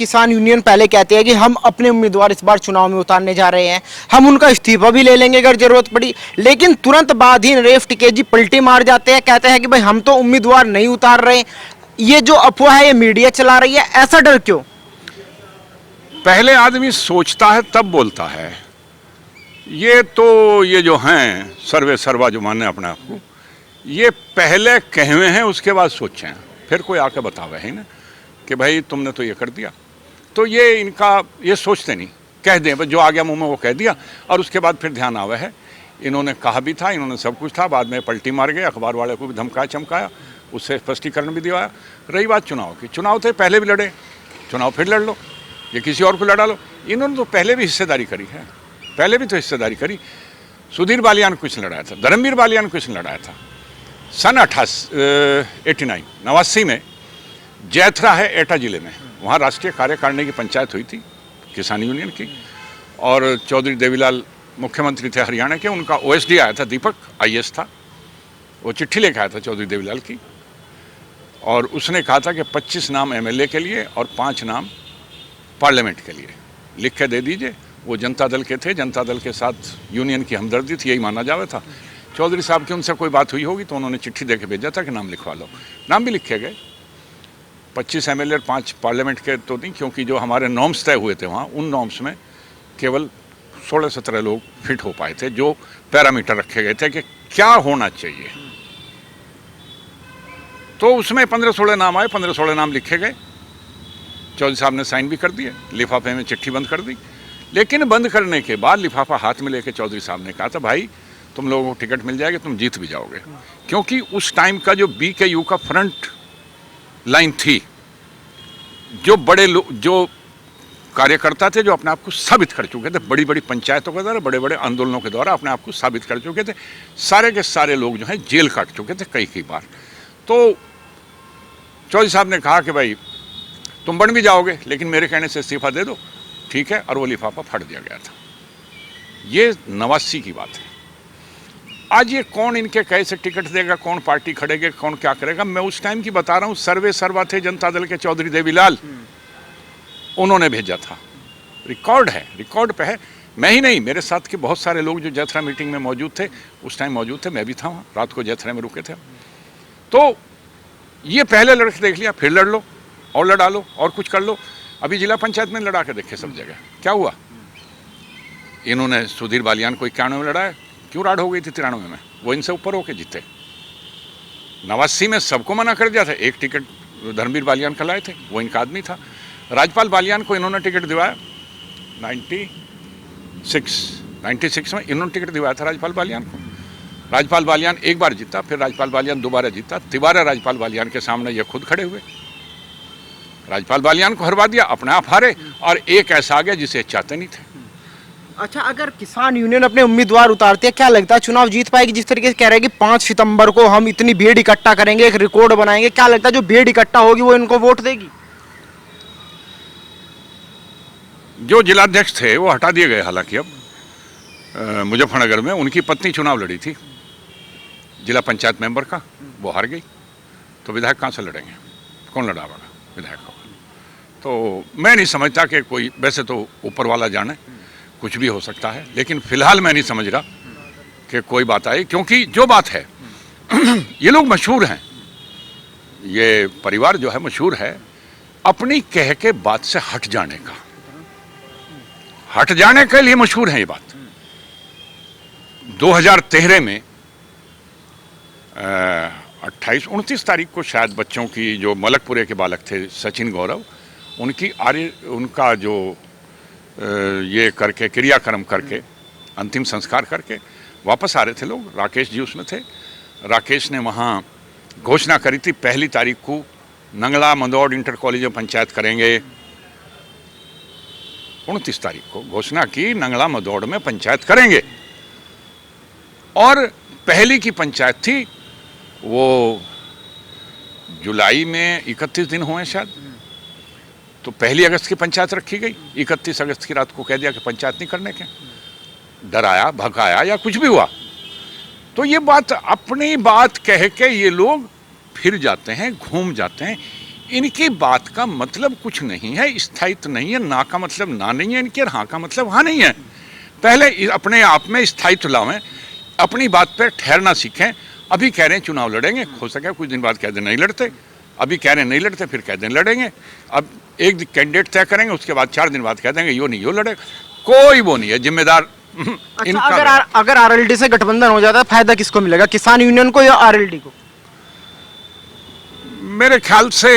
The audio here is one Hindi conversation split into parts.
किसान यूनियन पहले कहती है कि हम अपने उम्मीदवार इस बार चुनाव में उतारने जा रहे हैं, हम उनका इस्तीफा भी ले लेंगे अगर जरूरत पड़ी, लेकिन तुरंत बाद ही नरेश टिकैत जी पलटी मार जाते हैं, कहते हैं कि भाई हम तो उम्मीदवार नहीं उतार रहे। ये जो अफवाह है ये मीडिया चला रही है, ऐसा डर क्यों? पहले आदमी सोचता है तब बोलता है। ये जो हैं सर्वे सर्वा जो माने अपने आप को, ये पहले कहे हैं उसके बाद सोचे हैं, फिर कोई आके बतावे है ना कि भाई तुमने तो ये कर दिया। तो ये इनका ये सोचते नहीं, कह दें बस जो आ गया मुंह में वो कह दिया, और उसके बाद फिर ध्यान आवे है इन्होंने कहा भी था, इन्होंने सब कुछ था, बाद में पलटी मार गए, अखबार वाले को भी धमकाया चमकाया, उससे स्पष्टीकरण भी दिवाया। रही बात चुनाव की, चुनाव थे पहले भी लड़े, चुनाव फिर लड़ लो, ये किसी और को लड़ा लो। इन्होंने तो पहले भी हिस्सेदारी करी है, पहले भी तो हिस्सेदारी करी। सुधीर बालियान कुछ लड़ाया था, धर्मवीर बालियान कुछ लड़ाया था। सन 89 में जैथरा है एटा जिले में, वहाँ राष्ट्रीय कार्यकारिणी की पंचायत हुई थी किसान यूनियन की, और चौधरी देवीलाल मुख्यमंत्री थे हरियाणा के, उनका ओएसडी आया था, दीपक आईएएस था, वो चिट्ठी लेकर आया था चौधरी देवीलाल की, और उसने कहा था कि 25 नाम एमएलए के लिए और 5 नाम पार्लियामेंट के लिए लिख के दे दीजिए। वो जनता दल के थे, जनता दल के साथ यूनियन की हमदर्दी थी, यही माना जावे था। चौधरी साहब की उनसे कोई बात हुई होगी तो उन्होंने चिट्ठी दे के भेजा था कि नाम लिखवा लो, नाम भी लिखे गए। 25 एमएलए और 5 पार्लियामेंट के तो नहीं, क्योंकि जो हमारे नॉर्म्स तय हुए थे वहाँ, उन नॉर्म्स में केवल 16-17 लोग फिट हो पाए थे, जो पैरामीटर रखे गए थे कि क्या होना चाहिए। तो उसमें 15-16 नाम आए, 15-16 नाम लिखे गए, चौधरी साहब ने साइन भी कर दिए, लिफाफे में चिट्ठी बंद कर दी। लेकिन बंद करने के बाद लिफाफा हाथ में लेके चौधरी साहब ने कहा था भाई तुम लोगों को टिकट मिल जाएगा, तुम जीत भी जाओगे, क्योंकि उस टाइम का जो बीकेयू का फ्रंट लाइन थी, जो बड़े लोग, जो कार्यकर्ता थे, जो अपने आप को साबित कर चुके थे बड़ी बड़ी पंचायतों के द्वारा, बड़े बड़े आंदोलनों के द्वारा अपने आप को साबित कर चुके थे, सारे के सारे लोग जो हैं जेल काट चुके थे कई बार। तो चौधरी साहब ने कहा कि भाई तुम बन भी जाओगे, लेकिन मेरे कहने से इस्तीफा दे दो, ठीक है, और वो लिफाफा फट दिया गया था। ये 89 की बात है। आज ये कौन इनके कैसे टिकट देगा, कौन पार्टी खड़ेगा, कौन क्या करेगा, मैं उस टाइम की बता रहा हूँ। सर्वे सर्वा थे जनता दल के चौधरी देवीलाल, उन्होंने भेजा था, रिकॉर्ड है, रिकॉर्ड पे है। मैं ही नहीं, मेरे साथ के बहुत सारे लोग जो जैथरा मीटिंग में मौजूद थे, उस टाइम मौजूद थे, मैं भी था वहाँ, रात को जैथरा में रुके थे। तो ये पहले लड़के देख लिया, फिर लड़ लो और लड़ा लो और कुछ कर लो। अभी जिला पंचायत में लड़ा के देखे सब जगह, क्या हुआ? इन्होंने सुधीर बालियान को 91 में लड़ाया, क्यों राड हो गई थी 93 में, वो इनसे ऊपर होके जीते। 89 में सबको मना कर दिया था, एक टिकट धर्मवीर बालियान का लाए थे, वो इनका आदमी था। राजपाल बालियान को इन्होंने टिकट दिवाया 96 में इन्होंने टिकट दिवाया था राजपाल बालियान को। राजपाल बालियान एक बार जीता, फिर राजपाल बालियान दोबारा जीता, तिबारा राजपाल बालियान के सामने ये खुद खड़े हुए, राजपाल बालियान को हरवा दिया, अपने आप हारे, और एक ऐसा आ गया जिसे चाहते नहीं थे। अच्छा, अगर किसान यूनियन अपने उम्मीदवार उतारती है, क्या लगता है चुनाव जीत पाएगी? जिस तरीके से कह रहे हैं कि 5 सितंबर को हम इतनी भीड़ इकट्ठा करेंगे, एक रिकॉर्ड बनाएंगे, क्या लगता है जो भीड़ इकट्ठा होगी वो इनको वोट देगी? जो जिलाध्यक्ष थे वो हटा दिए गए, हालांकि अब मुजफ्फरनगर में उनकी पत्नी चुनाव लड़ी थी जिला पंचायत मेंबर का, वो हार गई, तो विधायक कहाँ से लड़ेंगे, कौन लड़ाएगा विधायक को? तो मैं नहीं समझता कि कोई, वैसे तो ऊपर वाला जाने, कुछ भी हो सकता है, लेकिन फिलहाल मैं नहीं समझ रहा कि कोई बात आई, क्योंकि जो बात है ये लोग मशहूर हैं, ये परिवार जो है मशहूर है अपनी कह के बात से हट जाने का, हट जाने के लिए मशहूर है ये बात। 2013 में 28-29 तारीख को शायद बच्चों की, जो मलकपुरे के बालक थे सचिन गौरव, उनका जो ये करके क्रियाक्रम करके अंतिम संस्कार करके वापस आ रहे थे लोग, राकेश जी उसमें थे। राकेश ने वहाँ घोषणा करी थी 1 तारीख को नंगला मंदौड़ इंटर कॉलेज में पंचायत करेंगे। 29 तारीख को घोषणा की नंगला मंदौड़ में पंचायत करेंगे, और पहली की पंचायत थी वो जुलाई में 31 दिन हुए शायद, तो 1 अगस्त की पंचायत रखी गई, 31 अगस्त की रात को कह दिया कि पंचायत नहीं करने के, डराया भगाया या कुछ भी हुआ। तो ये बात, अपनी बात कह के ये लोग फिर जाते हैं, घूम जाते हैं। इनकी बात का मतलब कुछ नहीं है, स्थायित्व नहीं है। ना का मतलब ना नहीं है इनके, और हाँ का मतलब हाँ नहीं है। पहले अपने आप में स्थायित्व लावें, अपनी बात पर ठहरना सीखें। अभी कह रहे हैं चुनाव लड़ेंगे, हो सके कुछ दिन बाद कह दें नहीं लड़ते, अभी कह रहे हैं नहीं लड़ते, फिर कह दें लड़ेंगे। अब एक कैंडिडेट तय करेंगे, उसके बाद 4 दिन बाद कह देंगे यो नहीं यो लड़ेगा। कोई वो नहीं है जिम्मेदार। अच्छा, अगर आरएलडी से गठबंधन हो जाता है, फायदा किसको मिलेगा, किसान यूनियन को या आरएलडी को? मेरे ख्याल से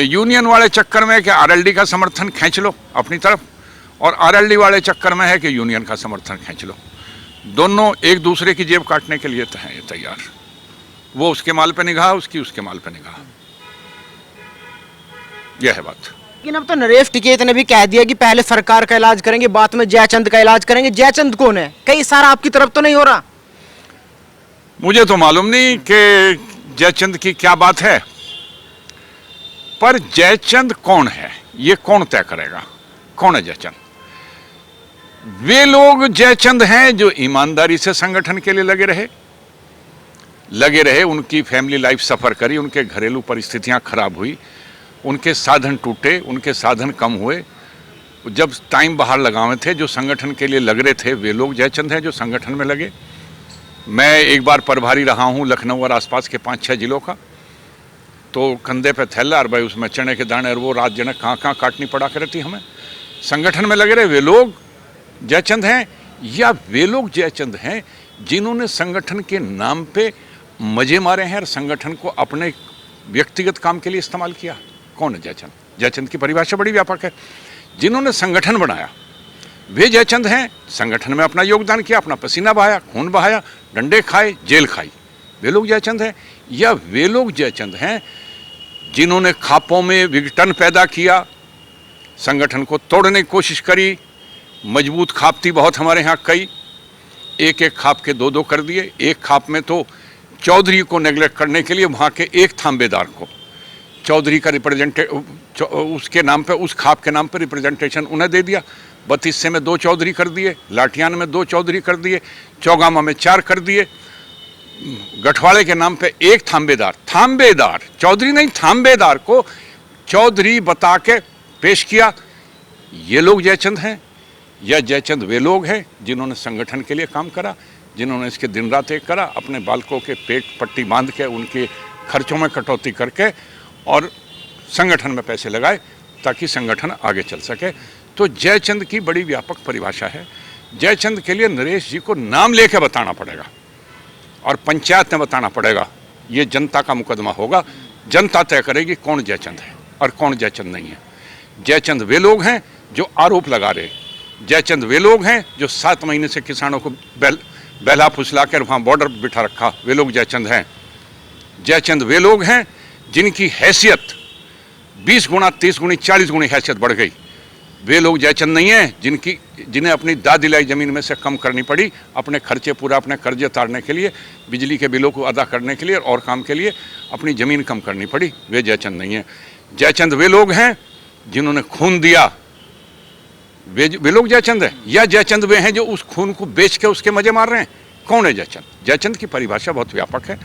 यूनियन वाले चक्कर में कि आरएलडी का समर्थन खींच लो अपनी तरफ, और आरएलडी वाले चक्कर में है कि यूनियन का समर्थन खींच लो। दोनों एक दूसरे की जेब काटने के लिए तो हैं ये तैयार। वो उसके माल पे निगाह, उसकी उसके माल पे निगाह, यह है बात। लेकिन अब तो नरेश टिकैत ने भी कह दिया कि पहले सरकार का इलाज करेंगे, बाद में जयचंद का इलाज करेंगे। जयचंद कौन है? कई सारा आपकी तरफ तो नहीं हो रहा? मुझे तो मालूम नहीं कि जयचंद की क्या बात है, पर जयचंद कौन है ये कौन तय करेगा? कौन है जयचंद? वे लोग जयचंद हैं जो ईमानदारी से संगठन के लिए लगे रहे। उनकी फैमिली लाइफ सफर करी, उनके घरेलू परिस्थितियां खराब हुई, उनके साधन टूटे, उनके साधन कम हुए। जब टाइम बाहर लगावे थे, जो संगठन के लिए लग रहे थे, वे लोग जयचंद हैं जो संगठन में लगे। मैं एक बार प्रभारी रहा हूं लखनऊ और आसपास के 5-6 जिलों का, तो कंधे पे थैला और भाई उसमें चने के दाने, और वो रात जने कहाँ काटनी पड़ा करती हमें। संगठन में लगे रहे वे लोग जयचंद हैं, या वे लोग जयचंद हैं जिन्होंने संगठन के नाम पे मजे मारे हैं और संगठन को अपने व्यक्तिगत काम के लिए इस्तेमाल किया? कौन है जयचंद? जयचंद की परिभाषा बड़ी व्यापक है। जिन्होंने संगठन बनाया वे जयचंद हैं, संगठन में अपना योगदान किया, अपना पसीना बहाया, खून बहाया, डंडे खाए, जेल खाई, वे लोग जयचंद हैं। या वे लोग जयचंद हैं जिन्होंने खापों में विघटन पैदा किया, संगठन को तोड़ने की कोशिश करी। मजबूत खाप थी बहुत हमारे यहाँ, कई एक एक खाप के 2-2 कर दिए। एक खाप में तो चौधरी को नेगलेक्ट करने के लिए वहाँ के एक थांबेदार को चौधरी का उसके नाम पे, उस खाप के नाम पे रिप्रेजेंटेशन उन्हें दे दिया। 32 में 2 चौधरी कर दिए, लाठियान में 2 चौधरी कर दिए, चौगामा में 4 कर दिए। गठवाड़े के नाम पे एक थांबेदार चौधरी नहीं, थांबेदार को चौधरी बता के पेश किया। ये लोग जयचंद हैं? या जयचंद वे लोग हैं जिन्होंने संगठन के लिए काम करा, जिन्होंने इसके दिन रात एक करा, अपने बालकों के पेट पट्टी बांध के, उनके खर्चों में कटौती करके और संगठन में पैसे लगाए ताकि संगठन आगे चल सके? तो जयचंद की बड़ी व्यापक परिभाषा है। जयचंद के लिए नरेश जी को नाम लेके बताना पड़ेगा और पंचायत में बताना पड़ेगा। ये जनता का मुकदमा होगा, जनता तय करेगी कौन जयचंद है और कौन जयचंद नहीं है। जयचंद वे लोग हैं जो आरोप लगा रहे, जयचंद वे लोग हैं जो 7 महीने से किसानों को बहला फुसला कर वहाँ बॉर्डर पर बिठा रखा, वे लोग जयचंद हैं। जयचंद वे लोग हैं जिनकी हैसियत 20 गुना, 30 गुनी, 40 गुनी हैसियत बढ़ गई, वे लोग जयचंद नहीं हैं जिन्हें अपनी दाद दिलाई ज़मीन में से कम करनी पड़ी अपने खर्चे पूरा, अपने कर्जे तारने के लिए, बिजली के बिलों को अदा करने के लिए और काम के लिए अपनी ज़मीन कम करनी पड़ी। वे जयचंद नहीं हैं। जयचंद वे लोग हैं जिन्होंने खून दिया, वे लोग जयचंद हैं। या जयचंद वे हैं जो उस खून को बेच के उसके मजे मार रहे हैं? कौन है जयचंद? जयचंद की परिभाषा बहुत व्यापक है।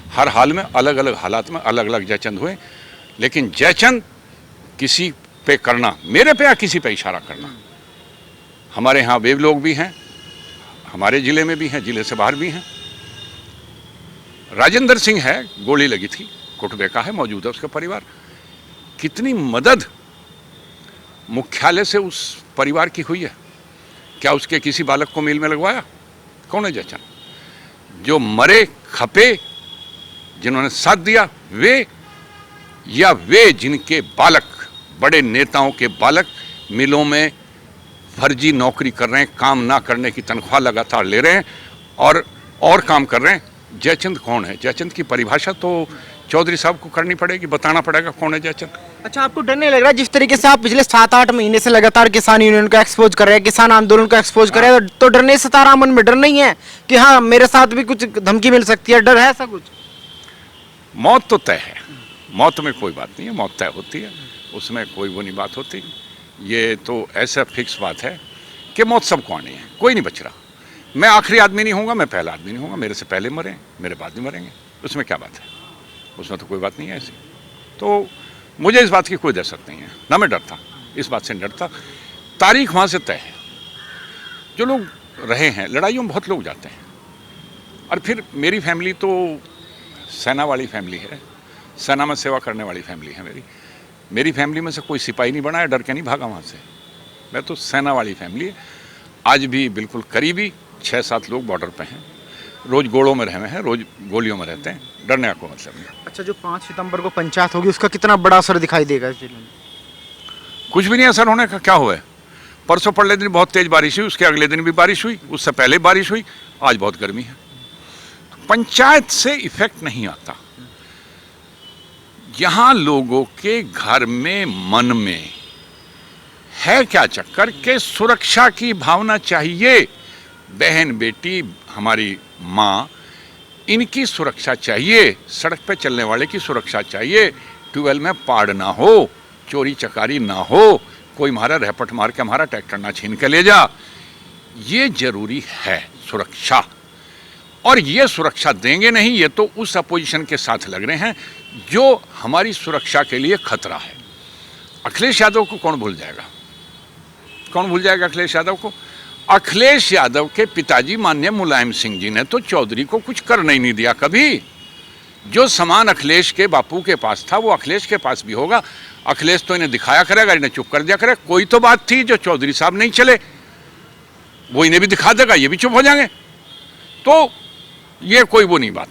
हर हाल में अलग अलग हालात में अलग अलग जयचंद हुए, लेकिन जयचंद किसी पे करना, मेरे पे या किसी पे इशारा करना, हमारे यहाँ वे लोग भी हैं, हमारे जिले में भी हैं, जिले से बाहर भी हैं। राजेंद्र सिंह है, गोली लगी थी, कुटबे का है, मौजूद है उसका परिवार। कितनी मदद मुख्यालय से उस परिवार की हुई है? क्या उसके किसी बालक को मील में लगवाया? कौन है जयचंद? जो मरे खपे, जिन्होंने साथ दिया, वे? या वे जिनके बालक, बड़े नेताओं के बालक मिलों में फर्जी नौकरी कर रहे हैं, काम ना करने की तनख्वाह लगातार ले रहे हैं और काम कर रहे हैं? जयचंद कौन है? जयचंद की परिभाषा तो चौधरी साहब को करनी पड़ेगी, बताना पड़ेगा कौन है जयचंद। अच्छा, आपको डर नहीं लग रहा जिस तरीके से आप पिछले 7-8 महीने से लगातार किसान यूनियन को एक्सपोज कर रहे हैं, किसान आंदोलन को एक्सपोज कर रहे हैं, तो डर नहीं सता रहा? मन में डर नहीं है कि हाँ मेरे साथ भी कुछ धमकी मिल सकती है? डर है ऐसा कुछ? मौत तो तय है, मौत में कोई बात नहीं है, मौत तय होती है, उसमें कोई वो नहीं बात होती। ये तो ऐसा फिक्स बात है कि मौत सबको आनी है, कोई नहीं बच रहा। मैं आखिरी आदमी नहीं होऊंगा, मैं पहला आदमी नहीं होऊंगा, मेरे से पहले मरे, मेरे बाद भी मरेंगे, उसमें क्या बात है? उसमें तो कोई बात नहीं है ऐसी। तो मुझे इस बात की कोई दहशत नहीं है, ना मैं डरता, इस बात से नहीं डरता। तारीख वहाँ से तय है। जो लोग रहे हैं, लड़ाइयों में बहुत लोग जाते हैं। और फिर मेरी फैमिली तो सेना वाली फैमिली है, सेना में सेवा करने वाली फैमिली है मेरी फैमिली में से कोई सिपाही नहीं बना है, डर के नहीं भागा वहाँ से। मैं तो सेना वाली फैमिली है। आज भी बिल्कुल करीबी 6-7 लोग बॉर्डर पे हैं, रोज़ गोलों में रहे हैं, रोज़ गोलियों में रहते हैं, डरने का कोई मतलब नहीं। अच्छा, जो 5 सितंबर को पंचायत होगी उसका कितना बड़ा असर दिखाई देगा इस जिले में? कुछ भी नहीं असर होने का, क्या हुआ है? परसों पहले दिन बहुत तेज बारिश हुई, उसके अगले दिन भी बारिश हुई, उससे पहले बारिश हुई, आज बहुत गर्मी है। पंचायत से इफेक्ट नहीं आता। यहां लोगों के घर में, मन में है क्या चक्कर के सुरक्षा की भावना चाहिए। बहन बेटी, हमारी माँ, इनकी सुरक्षा चाहिए, सड़क पे चलने वाले की सुरक्षा चाहिए, ट्यूबवेल में पाड़ ना हो, चोरी चकारी ना हो, कोई हमारा रैपट मार के हमारा ट्रैक्टर ना छीन के ले जा। ये जरूरी है सुरक्षा। और ये सुरक्षा देंगे नहीं, ये तो उस अपोजिशन के साथ लग रहे हैं जो हमारी सुरक्षा के लिए खतरा है। अखिलेश यादव को कौन भूल जाएगा? कौन भूल जाएगा अखिलेश यादव को? अखिलेश यादव के पिताजी माननीय मुलायम सिंह जी ने तो चौधरी को कुछ करने ही नहीं दिया कभी। जो सामान अखिलेश के बापू के पास था वो अखिलेश के पास भी होगा। अखिलेश तो इन्हें दिखाया करेगा, इन्हें चुप कर दिया करेगा। कोई तो बात थी जो चौधरी साहब नहीं चले, वो इन्हें भी दिखा देगा, ये भी चुप हो जाएंगे। तो ये कोई वो नहीं बात,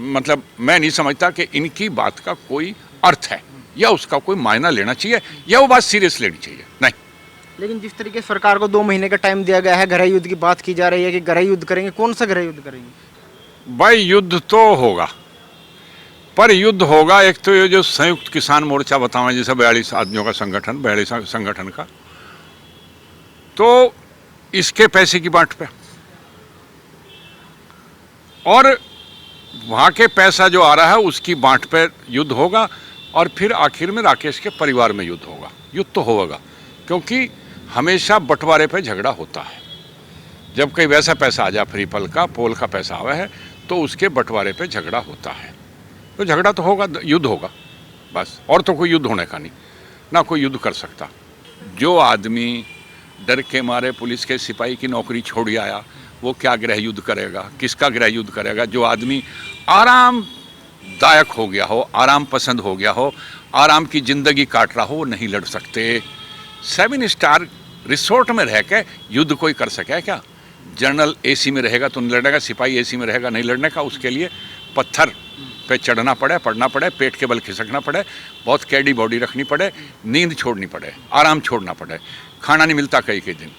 मतलब मैं नहीं समझता कि इनकी बात का कोई अर्थ है या उसका कोई मायना लेना चाहिए या वो बात सीरियस लेनी चाहिए, नहीं। लेकिन जिस तरीके से सरकार को 2 महीने का टाइम दिया गया है, गृह युद्ध की बात की जा रही है कि गृह युद्ध करेंगे, कौन सा गृह युद्ध करेंगे? भाई युद्ध तो होगा, पर युद्ध होगा एक तो ये जो संयुक्त किसान मोर्चा बताओ, जैसे 42 आदमियों का संगठन, 42 संगठन का, तो इसके पैसे की बांट पे, और वहाँ के पैसा जो आ रहा है उसकी बांट पे युद्ध होगा। और फिर आखिर में राकेश के परिवार में युद्ध होगा। युद्ध तो होगा, क्योंकि हमेशा बंटवारे पे झगड़ा होता है। जब कहीं वैसा पैसा आ जाए, फ्री पोल का पैसा आवा है, तो उसके बंटवारे पे झगड़ा होता है। तो झगड़ा तो होगा, युद्ध होगा बस, और तो कोई युद्ध होने का नहीं, ना कोई युद्ध कर सकता। जो आदमी डर के मारे पुलिस के सिपाही की नौकरी छोड़ आया, वो क्या गृह युद्ध करेगा? किसका गृह युद्ध करेगा? जो आदमी आरामदायक हो गया हो, आराम पसंद हो गया हो, आराम की जिंदगी काट रहा हो, वो नहीं लड़ सकते। 7 स्टार रिसोर्ट में रह के युद्ध कोई कर सके क्या? जनरल एसी में रहेगा तो नहीं लड़ेगा, सिपाही एसी में रहेगा नहीं लड़ने का। उसके लिए पत्थर पे चढ़ना पड़े, पड़ना पड़े, पेट के बल खिसकना पड़े, बहुत कैडी बॉडी रखनी पड़े, नींद छोड़नी पड़े, आराम छोड़ना पड़े, खाना नहीं मिलता कई दिन।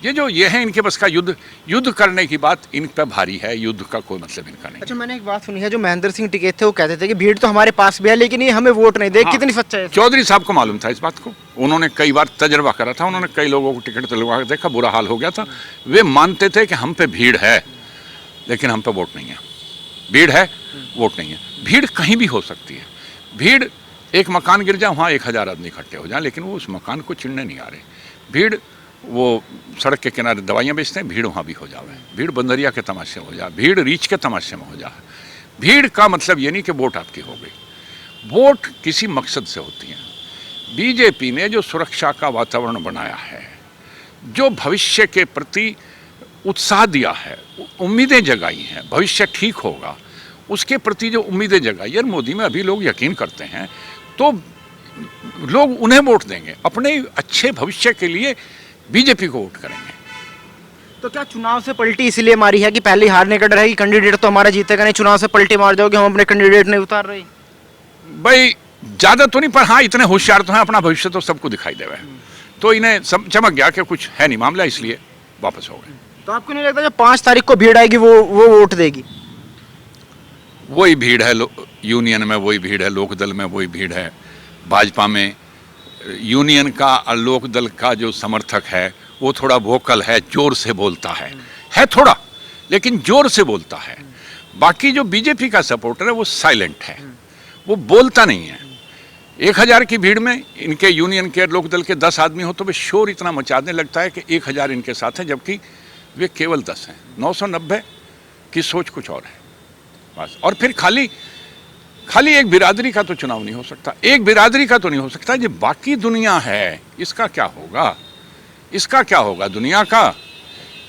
ये है इनके बस का युद्ध करने की बात इन पे भारी है। युद्ध का कोई मतलब इनका नहीं। अच्छा, मैंने एक बात सुनी है, जो महेंद्र सिंह टिकैत थे वो कहते थे कि भीड़ तो हमारे पास भी है लेकिन ये हमें वोट नहीं दे। हाँ, कितनी सच्चाई है? चौधरी साहब को मालूम था इस बात को, उन्होंने कई बार तजर्बा करा था, उन्होंने कई लोगों को टिकट दिलवा के देखा, बुरा हाल हो गया था। वे मानते थे कि हम पे भीड़ है लेकिन हम पे वोट नहीं है। भीड़ है, वोट नहीं है। भीड़ कहीं भी हो सकती है। भीड़, एक मकान गिर जाए वहाँ 1000 आदमी इकट्ठे हो जाए, लेकिन वो उस मकान को चिढ़ने नहीं आ रहे। भीड़, वो सड़क के किनारे दवाइयाँ बेचते हैं, भीड़ वहाँ भी हो जाए। भीड़ बंदरिया के तमाशे में हो जाए, भीड़ रीछ के तमाशे में हो जाए। भीड़ का मतलब ये नहीं कि वोट आपकी हो गई। वोट किसी मकसद से होती है। बीजेपी ने जो सुरक्षा का वातावरण बनाया है, जो भविष्य के प्रति उत्साह दिया है, उम्मीदें जगाई हैं, भविष्य ठीक होगा, उसके प्रति जो उम्मीदें जगाई, यार मोदी में अभी लोग यकीन करते हैं, तो लोग उन्हें वोट देंगे। अपने अच्छे भविष्य के लिए बीजेपी को वोट करेंगे। तो क्या चुनाव से पलटी इसलिए मारी है कि पहले हारने का डर है कि कैंडिडेट तो हमारा जीतेगा नहीं, चुनाव से पलटी मार जाओगे, हम अपने कैंडिडेट नहीं उतार रहे? भाई ज्यादा तो नहीं, पर हाँ इतने होशियार तो हैं, अपना भविष्य तो सबको दिखाई देवे, तो इन्हें चमक गया कि कुछ है नहीं मामला, इसलिए वापस हो गए। तो आपको नहीं लगता जब 5 तारीख को भीड़ आएगी वो वोट देगी? वही भीड़ है यूनियन में, वही भीड़ है लोकदल में, वही भीड़ है भाजपा में। यूनियन का, लोकदल का जो समर्थक है वो थोड़ा वोकल है, जोर से बोलता है थोड़ा, लेकिन जोर से बोलता है। बाकी जो बीजेपी का सपोर्टर है वो साइलेंट है, वो बोलता नहीं है। 1000 की भीड़ में इनके यूनियन के, लोकदल के 10 आदमी हो तो वे शोर इतना मचाने लगता है कि 1000 इनके साथ है, जबकि वे केवल 10 हैं। 990 की सोच कुछ और है बस। और फिर खाली खाली एक बिरादरी का तो चुनाव नहीं हो सकता, एक बिरादरी का तो नहीं हो सकता। ये बाकी दुनिया है, इसका क्या होगा, इसका क्या होगा दुनिया का।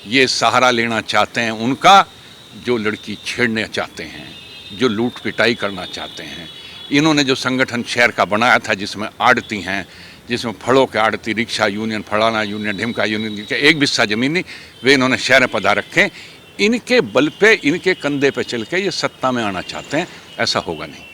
ये सहारा लेना चाहते हैं उनका जो लड़की छेड़ना चाहते हैं, जो लूट पिटाई करना चाहते हैं। इन्होंने जो संगठन शहर का बनाया था जिसमें आड़ती हैं, जिसमें फलों के आड़ती, रिक्शा यूनियन, फलाना यूनियन, ढिमका यूनियन के एक बिस्सा ज़मीन नहीं, वे इन्होंने शहर में पधा रखे। इनके बल पे, इनके कंधे पे चल के ये सत्ता में आना चाहते हैं, ऐसा होगा नहीं।